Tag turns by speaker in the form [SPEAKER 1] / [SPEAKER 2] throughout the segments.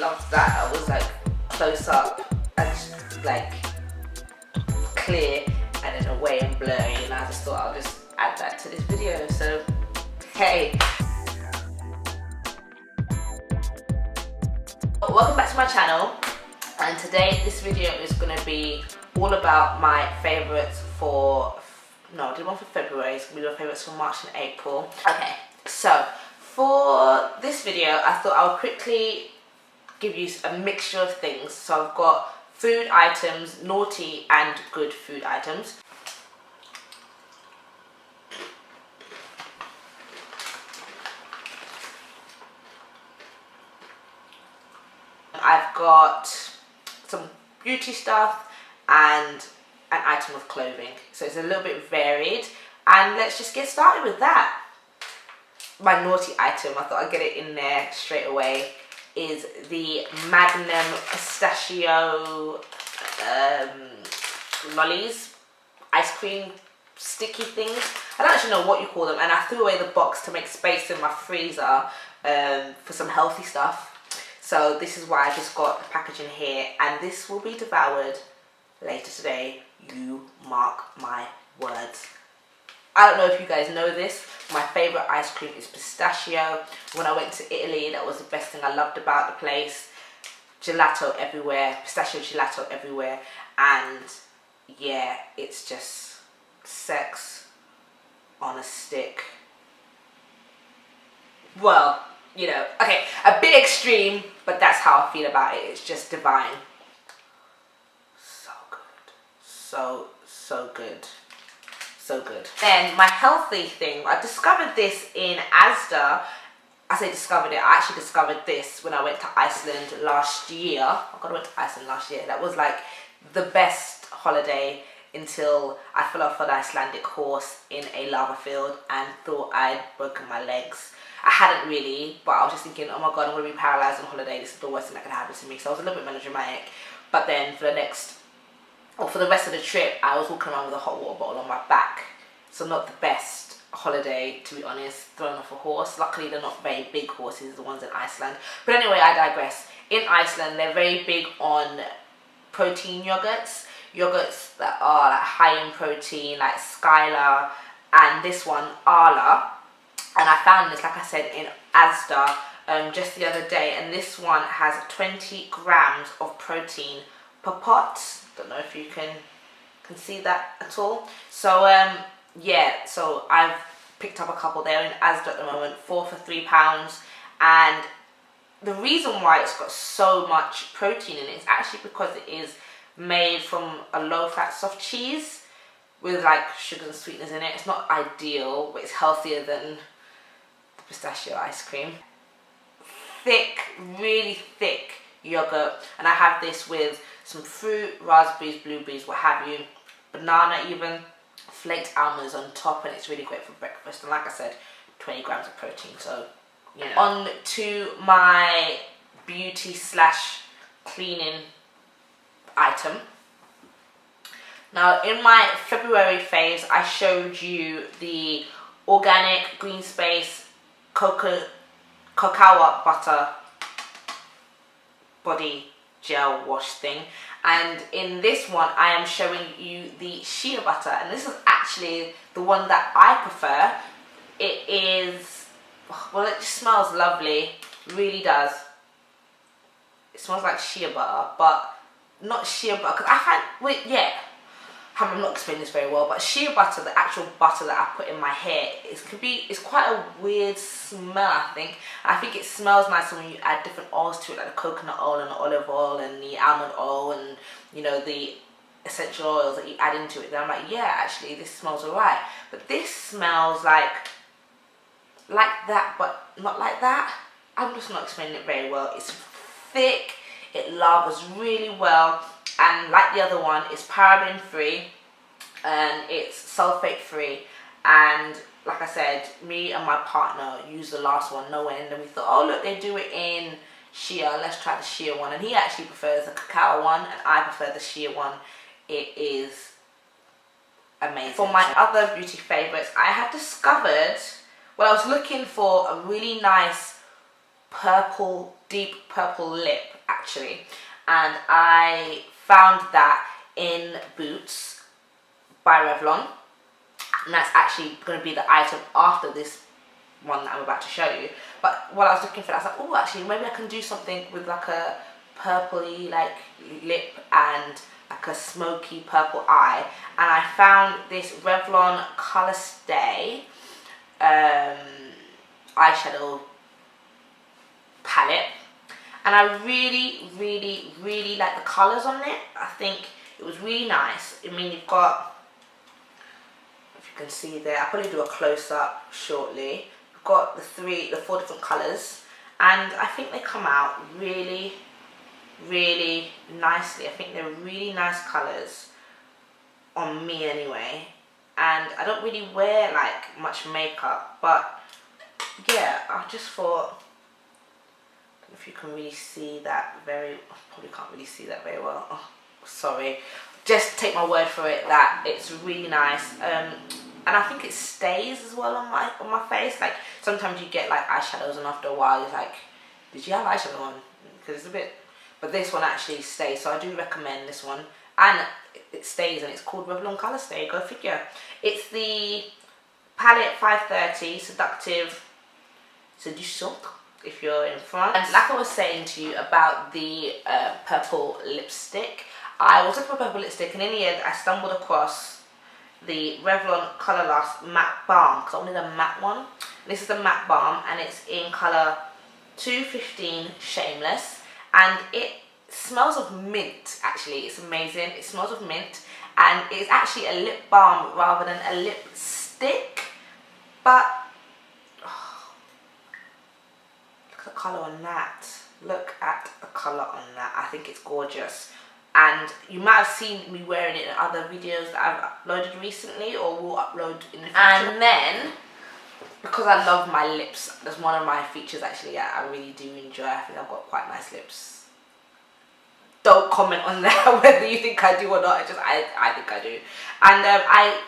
[SPEAKER 1] loved that. I was like close up and like clear and in a way and blurry, and I just thought I'll just add that to this video. So hey, welcome back to my channel, and today this video is going to be all about my favorites for, no, I did one for February, it's going to be my favorites for March and April. Okay, so for this video I thought I would quickly give you a mixture of things. So I've got food items, naughty and good food items. I've got some beauty stuff and an item of clothing. So it's a little bit varied, and let's just get started with that. My naughty item, I thought I'd get it in there straight away, is the Magnum pistachio lollies, ice cream sticky things. I don't actually know what you call them, and I threw away the box to make space in my freezer for some healthy stuff. So this is why I just got the packaging here, and this will be devoured later today. You mark my words. I don't know if you guys know this, my favourite ice cream is pistachio. When I went to Italy, that was the best thing I loved about the place. Gelato everywhere, pistachio gelato everywhere, and yeah, it's just sex on a stick. Well, you know, okay, a bit extreme, but that's how I feel about it. It's just divine. So good. So good. So good. Then my healthy thing, I discovered this in Asda. I say discovered it, I actually discovered this when I went to Iceland last year. I went to Iceland last year. That was like the best holiday until I fell off an Icelandic horse in a lava field and thought I'd broken my legs. I hadn't really, but I was just thinking, oh my god, I'm going to be paralysed on holiday. This is the worst thing that could happen to me. So I was a little bit melodramatic. But then for the rest of the trip, I was walking around with a hot water bottle on my back. So not the best holiday, to be honest, thrown off a horse. Luckily, they're not very big horses, the ones in Iceland. But anyway, I digress. In Iceland, they're very big on protein yogurts. Yogurts that are like high in protein, like Skylar, and this one, Arla. And I found this, like I said, in Asda just the other day, and this one has 20 grams of protein per pot. Don't know if you can see that at all. So yeah, so I've picked up a couple there in Asda at the moment, 4 for £3. And the reason why it's got so much protein in it is actually because it is made from a low-fat soft cheese with like sugar and sweeteners in it. It's not ideal, but it's healthier than the pistachio ice cream. Thick, really thick yogurt, and I have this with some fruit, raspberries, blueberries, what have you, banana even, flaked almonds on top, and it's really great for breakfast. And like I said, 20 grams of protein, so you know. On to my beauty / cleaning item. Now in my February faves, I showed you the organic green space cocoa butter body gel wash thing, and in this one I am showing you the shea butter, and this is actually the one that I prefer. It is, well, it just smells lovely, really does. It smells like shea butter, but not shea butter, because I find, wait, yeah, I'm not explaining this very well, but shea butter, the actual butter that I put in my hair, it's quite a weird smell, I think. I think it smells nicer when you add different oils to it, like the coconut oil and the olive oil and the almond oil and, you know, the essential oils that you add into it. Then I'm like, yeah, actually this smells alright. But this smells like that, but not like that. I'm just not explaining it very well. It's thick, it lavers really well, and like the other one, it's paraben free and it's sulfate free. And like I said, me and my partner used the last one, no end, and we thought, oh look, they do it in shea, let's try the shea one. And he actually prefers the cacao one, and I prefer the shea one. It is amazing. For my other beauty favorites, I have discovered, well, I was looking for a really nice purple deep purple lip actually, and I found that in Boots by Revlon, and that's actually going to be the item after this one that I'm about to show you. But while I was looking for that, I was like, oh, actually maybe I can do something with like a purpley like lip and like a smoky purple eye, and I found this Revlon Color Stay eyeshadow palette, and I really like the colours on it. I think it was really nice. I mean, you've got, if you can see there, I'll probably do a close-up shortly. You've got the 4 different colours, and I think they come out really nicely. I think they're really nice colours on me anyway, and I don't really wear like much makeup, but yeah, I just thought, if you can really see that probably can't really see that very well, oh, sorry, just take my word for it that it's really nice. And I think it stays as well on my face. Like sometimes you get like eyeshadows and after a while you're like, did you have eyeshadow on? Because it's a bit, but this one actually stays, so I do recommend this one, and it stays, and it's called Revlon Color Stay, go figure. It's the palette 530 Seduction, if you're in France. And like I was saying to you about the purple lipstick, I was looking for purple lipstick, and in the end I stumbled across the Revlon Color Last Matte Balm, because I wanted a matte one. This is the matte balm, and it's in color 215 Shameless, and it smells of mint. Actually, it's amazing. It smells of mint, and it's actually a lip balm rather than a lipstick. But oh, look at the color on that. Look at the color on that. I think it's gorgeous. And you might have seen me wearing it in other videos that I've uploaded recently or will upload in the future. And then, because I love my lips, that's one of my features actually I really do enjoy. I think I've got quite nice lips. Don't comment on that whether you think I do or not. I think I do. And I,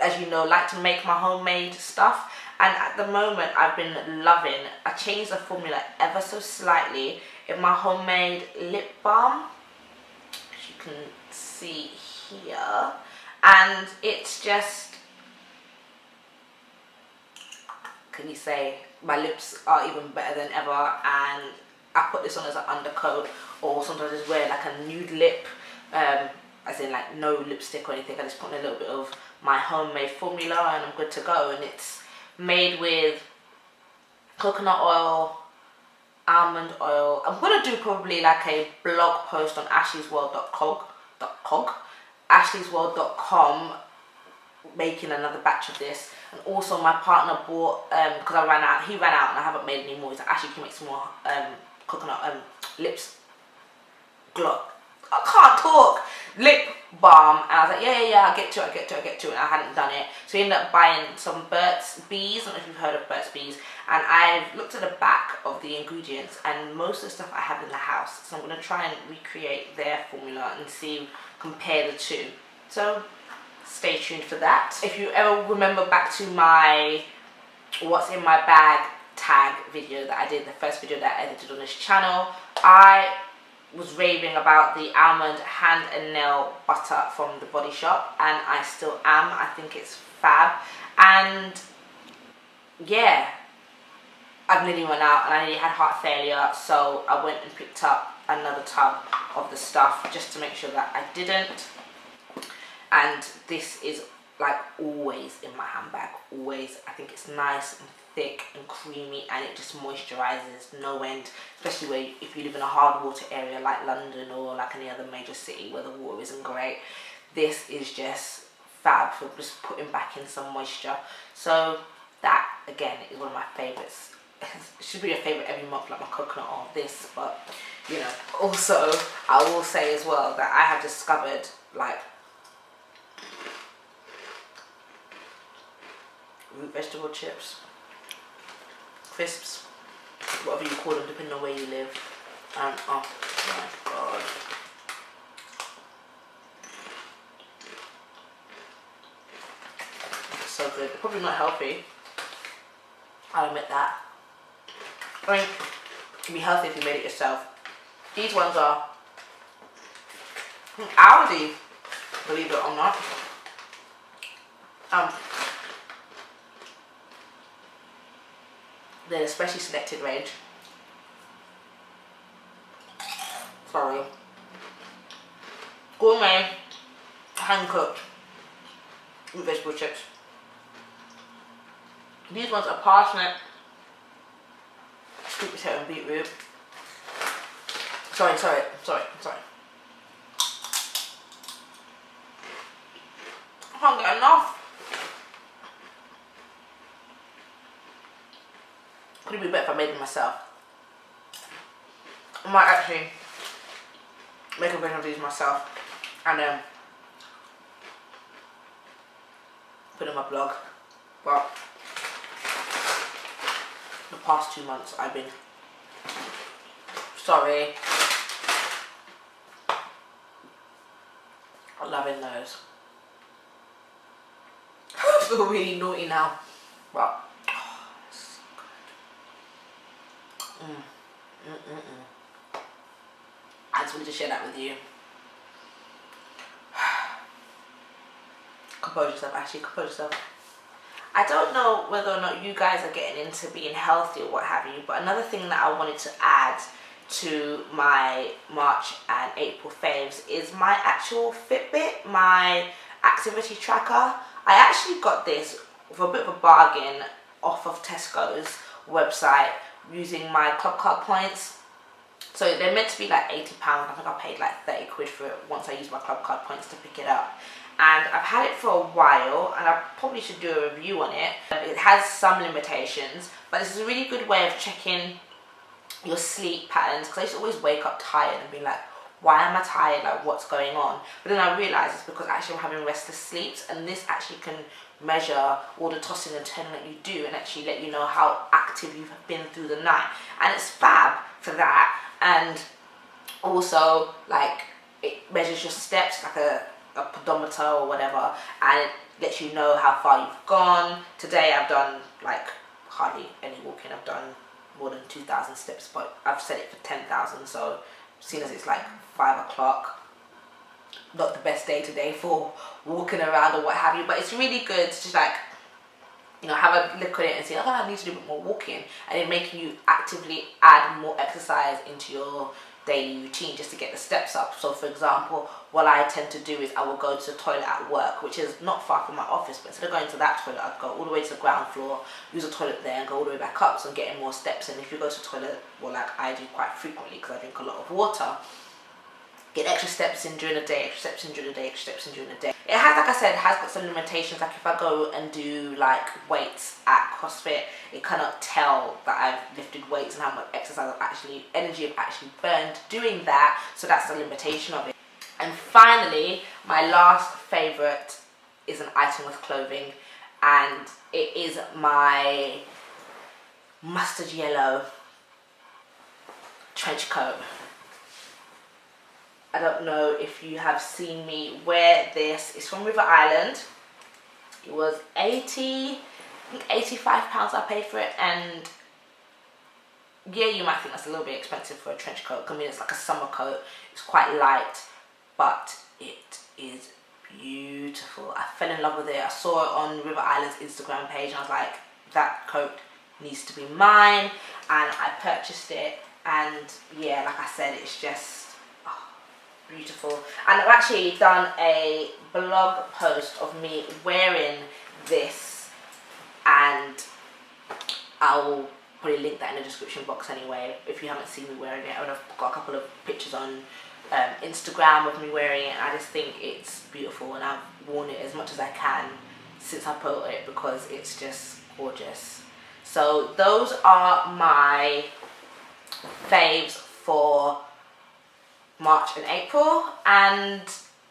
[SPEAKER 1] as you know, like to make my homemade stuff. And at the moment, I've been loving, I changed the formula ever so slightly in my homemade lip balm. As you can see here. And it's just, can you say, my lips are even better than ever. And I put this on as an undercoat, or sometimes I just wear like a nude lip, as in like no lipstick or anything. I just put in a little bit of my homemade formula and I'm good to go. And it's made with coconut oil, almond oil. I'm gonna do probably like a blog post on ashley'sworld.com, making another batch of this. And also my partner bought, because he ran out and I haven't made any more. He's like, Ashley, can you make some more coconut lips glow, I can't talk, lip balm. And I was like, yeah, I'll get to it, and I hadn't done it. So we ended up buying some Burt's Bees. I don't know if you've heard of Burt's Bees. And I've looked at the back of the ingredients, and most of the stuff I have in the house. So I'm going to try and recreate their formula and compare the two. So stay tuned for that. If you ever remember back to my what's in my bag tag video that I did, the first video that I edited on this channel, I was raving about the almond hand and nail butter from the Body Shop, and I still am. I think it's fab. And yeah, I've nearly run out and I nearly had heart failure, so I went and picked up another tub of the stuff just to make sure that I didn't. And this is like always in my handbag, always. I think it's nice and thick and creamy, and it just moisturizes no end, especially if you live in a hard water area like London or like any other major city where the water isn't great. This is just fab for just putting back in some moisture. So that again is one of my favorites. It should be a favorite every month, like my coconut oil, this. But you know, also I will say as well that I have discovered like root vegetable chips, crisps, whatever you call them depending on where you live. And oh my god, it's so good. Probably not healthy, I'll admit that. I mean, You'd be healthy if you made it yourself. These ones are Aldi, believe it or not. They're a specially selected range. Sorry. Gourmet, hand cooked with vegetable chips. These ones are parsnip, sweet potato and beetroot. Sorry. I can't get enough. Could it be better if I made them myself? I might actually make a version of these myself and then put in my blog. But the past 2 months I've been loving those. I feel really naughty now, but it's so good. I just wanted to share that with you. Compose yourself, Ashley, compose yourself. I don't know whether or not you guys are getting into being healthy or what have you, but another thing that I wanted to add to my March and April faves is my actual Fitbit, my activity tracker. I actually got this for a bit of a bargain off of Tesco's website using my club card points. So they're meant to be like £80. I think I paid like 30 quid for it once I used my club card points to pick it up. And I've had it for a while and I probably should do a review on it. It has some limitations, but this is a really good way of checking your sleep patterns, because I used to always wake up tired and be like, why am I tired, like what's going on? But then I realised it's because actually I'm having restless sleeps, and this actually can measure all the tossing and turning that you do and actually let you know how active you've been through the night. And it's fab for that. And also like it measures your steps like a pedometer or whatever, and it lets you know how far you've gone. Today I've done like hardly any walking. I've done more than 2,000 steps, but I've set it for 10,000, so seeing as it's like 5 o'clock, not the best day today for walking around or what have you, but it's really good to just like, you know, have a look at it and see, oh, I need to do a bit more walking, and then making you actively add more exercise into your daily routine just to get the steps up. So for example, what I tend to do is I will go to the toilet at work, which is not far from my office, but instead of going to that toilet, I'd go all the way to the ground floor, use the toilet there and go all the way back up, so I'm getting more steps. And if you go to the toilet, well, like I do quite frequently because I drink a lot of water, get extra steps in during the day, extra steps in during the day, extra steps in during the day. It has, like I said, it has got some limitations. Like if I go and do like weights at CrossFit, it cannot tell that I've lifted weights and how much exercise energy I've actually burned doing that. So that's the limitation of it. And finally, my last favourite is an item with clothing, and it is my mustard yellow trench coat. I don't know if you have seen me wear this. It's from River Island. It was £85 I paid for it, and yeah, you might think that's a little bit expensive for a trench coat. I mean, it's like a summer coat. It's quite light, but it is beautiful. I fell in love with it. I saw it on River Island's Instagram page and I was like, that coat needs to be mine, and I purchased it. And yeah, like I said, it's just beautiful. And I've actually done a blog post of me wearing this, and I'll probably link that in the description box anyway if you haven't seen me wearing it. And I've got a couple of pictures on Instagram of me wearing it, and I just think it's beautiful, and I've worn it as much as I can since I bought it because it's just gorgeous. So those are my faves for March and April, and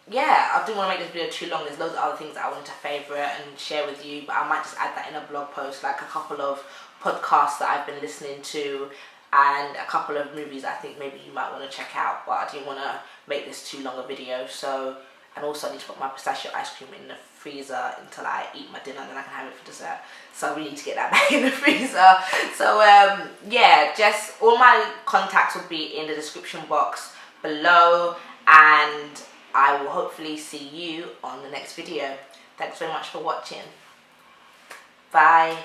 [SPEAKER 1] yeah, I didn't want to make this video too long. There's loads of other things that I wanted to favourite and share with you, but I might just add that in a blog post, like a couple of podcasts that I've been listening to and a couple of movies I think maybe you might want to check out, but I didn't want to make this too long a video. So, and also I need to put my pistachio ice cream in the freezer until I eat my dinner, and then I can have it for dessert. So we need to get that back in the freezer. So yeah, just all my contacts will be in the description box below, and I will hopefully see you on the next video. Thanks very much for watching. Bye.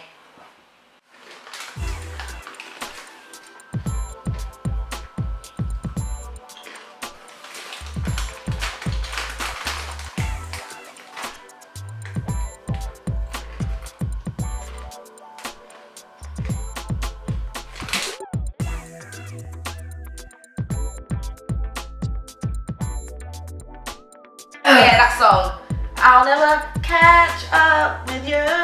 [SPEAKER 1] Oh yeah, that song. I'll never catch up with you.